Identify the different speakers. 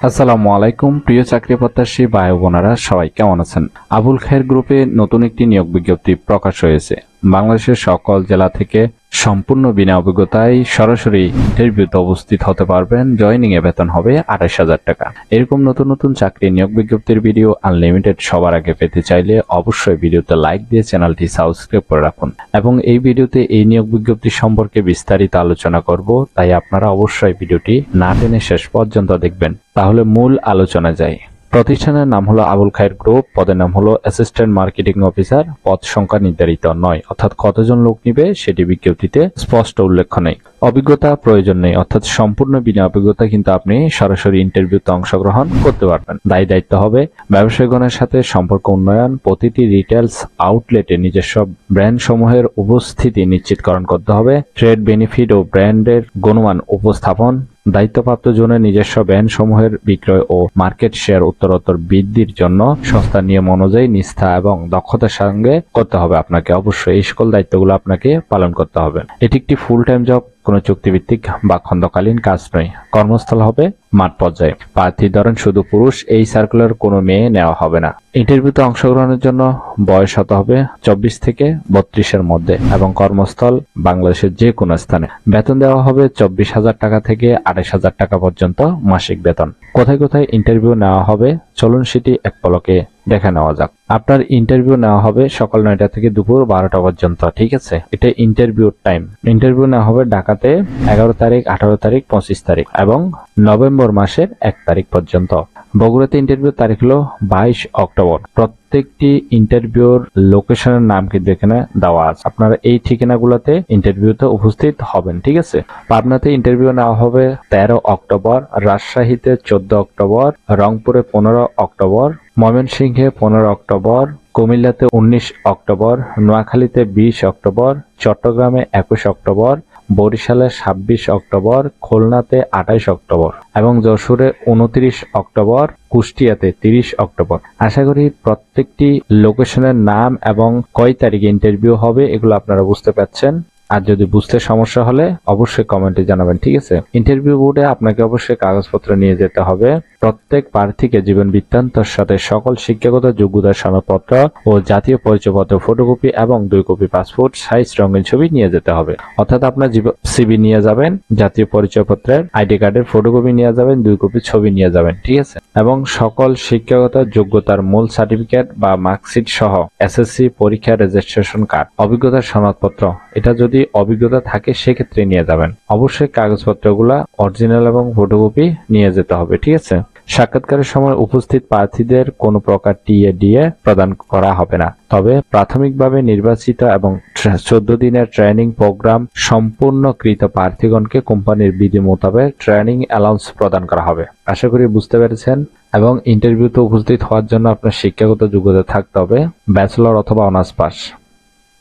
Speaker 1: আসসালামু আলাইকুম প্রিয় চাকরি প্রত্যাশী ভাই বোনেরা, সবাই কেমন আছেন? আবুল খায়ের গ্রুপে নতুন একটি নিয়োগ বিজ্ঞপ্তি প্রকাশ হয়েছে। বাংলাদেশের সকল জেলা থেকে সম্পূর্ণ বিনা অভিজ্ঞতায় সরাসরি ইন্টারভিউতে উপস্থিত হতে পারবেন। জয়নিং এ বেতন হবে 28,000 টাকা। এরকম নতুন নতুন চাকরি নিয়োগ বিজ্ঞপ্তির ভিডিও আনলিমিটেড সবার আগে পেতে চাইলে অবশ্যই ভিডিওতে লাইক দিয়ে চ্যানেলটি সাবস্ক্রাইব করে রাখুন। এবং এই ভিডিওতে এই নিয়োগ বিজ্ঞপ্তি সম্পর্কে বিস্তারিত আলোচনা করব, তাই আপনারা অবশ্যই ভিডিওটি না টেনে শেষ পর্যন্ত দেখবেন। তাহলে মূল আলোচনা যাই। প্রতিষ্ঠানের নাম হলো আবুল খায়ের গ্রুপ, পদের নাম হলো অ্যাসিস্ট্যান্ট মার্কেটিং অফিসার। পদ সংখ্যা নির্ধারিত নয়, অর্থাৎ কতজন লোক নিবে সেটি বিজ্ঞপ্তিতে স্পষ্ট উল্লেখ নেই। অভিজ্ঞতা প্রয়োজন নেই, অর্থাৎ সম্পূর্ণ বিনা অভিজ্ঞতা কিন্তু আপনি সরাসরি ইন্টারভিউতে অংশগ্রহণ করতে পারবেন। দায়ী দায়িত্ব হবে ব্যবসায়ীগণের সাথে সম্পর্ক উন্নয়ন, প্রতিটি রিটেলস আউটলেটে নিজস্ব ব্র্যান্ড সমূহের উপস্থিতি নিশ্চিতকরণ করতে হবে, ট্রেড বেনিফিট ও ব্র্যান্ডের গুণমান উপস্থাপন, দায়িত্বপ্রাপ্ত জোনে নিজস্ব ব্র্যান্ড সমূহের বিক্রয় ও মার্কেট শেয়ার উত্তরোত্তর বৃদ্ধির জন্য সংস্থার নিয়ম অনুযায়ী নিষ্ঠা এবং দক্ষতার সঙ্গে করতে হবে। আপনাকে অবশ্যই এই সকল দায়িত্বগুলো আপনাকে পালন করতে হবে। এটি একটি ফুল টাইম জব, কোনো চুক্তিভিত্তিক বা খণ্ডকালীন কাজ নয়। কর্মস্থল হবে মাঠ পর্যায়ে। প্রার্থী ধরেন শুধু পুরুষ, এই সার্কুলার কোনো মেয়ে নেওয়া হবে না। ইন্টারভিউতে অংশগ্রহণের জন্য বয়স হতে হবে 24 থেকে 32-এর মধ্যে এবং কর্মস্থল বাংলাদেশের যে কোনো স্থানে। বেতন দেওয়া হবে 24,000 টাকা থেকে 28,000 টাকা পর্যন্ত মাসিক বেতন। কোথায় কোথায় ইন্টারভিউ নেওয়া হবে চলুন সেটি এক পলকে দেখে নেওয়া যাক। আপনার ইন্টারভিউ নেওয়া হবে সকাল 9টা থেকে দুপুর 12টা পর্যন্ত, ঠিক আছে? এটা ইন্টারভিউ টাইম। ইন্টারভিউ নেওয়া হবে ঢাকাতে 11 তারিখ, 18 তারিখ, 25 তারিখ এবং নভেম্বর মাসের 1 তারিখ পর্যন্ত। বগুড়াতে ইন্টারভিউ তারিখ হলো 22 অক্টোবর। প্রত্যেকটি ইন্টারভিউর লোকেশনের নাম কিন্তু এখানে দেওয়া আছে। আপনারা এই ঠিকানাগুলোতে ইন্টারভিউতে উপস্থিত হবেন, ঠিক আছে? পাবনাতে ইন্টারভিউ নেওয়া হবে 13 অক্টোবর, রাজশাহীতে 14 অক্টোবর, রংপুরে 15 অক্টোবর, ময়মনসিংহে 15 অক্টোবর, কুমিল্লাতে 19 অক্টোবর, নোয়াখালীতে 20 অক্টোবর, চট্টগ্রামে 21 অক্টোবর, বরিশালে 26 অক্টোবর, খুলনাতে 28 অক্টোবর এবং যশোরে 29 অক্টোবর, কুষ্টিয়াতে 30 অক্টোবর। আশা করি প্রত্যেকটি লোকেশনের নাম এবং কয় তারিখে ইন্টারভিউ হবে এগুলো আপনারা বুঝতে পারছেন। আর যদি বুঝতে সমস্যা হলে অবশ্যই কমেন্টে জানাবেন, ঠিক আছে? ইন্টারভিউ বোর্ডে আপনাকে অবশ্যই কাগজপত্র নিয়ে যেতে হবে। প্রত্যেক প্রার্থীকে জীবন বৃত্তান্তের সাথে সকল শিক্ষাগত যোগ্যতার সনদপত্র ও জাতীয় পরিচয়পত্র ফটোকপি এবং 2 কপি পাসপোর্ট সাইজ রঙিন ছবি নিয়ে যেতে হবে। অর্থাৎ আপনার সিভি নিয়ে যাবেন, জাতীয় পরিচয়পত্রের আইডি কার্ডের ফটোকপি নিয়ে যাবেন, 2 কপি ছবি নিয়ে যাবেন, ঠিক আছে? এবং সকল শিক্ষাগত যোগ্যতার মূল সার্টিফিকেট বা মার্কশিট সহ এসএসসি পরীক্ষার রেজিস্ট্রেশন কার্ড, অভিজ্ঞতার সনদপত্র, এটা যদি অভিজ্ঞতা থাকে সেক্ষেত্রে নিয়ে যাবেন। অবশ্যই কাগজপত্রগুলা অরিজিনাল এবং ফটোকপি নিয়ে যেতে হবে, ঠিক আছে? সাক্ষাৎকারের সময় উপস্থিত প্রার্থীদের কোনো প্রকার টিএডিএ প্রদান করা হবে না। তবে প্রাথমিকভাবে নির্বাচিত এবং 14 দিনের ট্রেনিং প্রোগ্রাম সম্পূর্ণকৃত প্রার্থীগণকে কোম্পানির বিধি মোতাবেক ট্রেনিং অ্যালাউন্স প্রদান করা হবে। আশা করি বুঝতে পেরেছেন। এবং ইন্টারভিউতে উপস্থিত হওয়ার জন্য আপনার শিক্ষাগত যোগ্যতা থাকতে হবে ব্যাচেলর অথবা অনার্স পাস।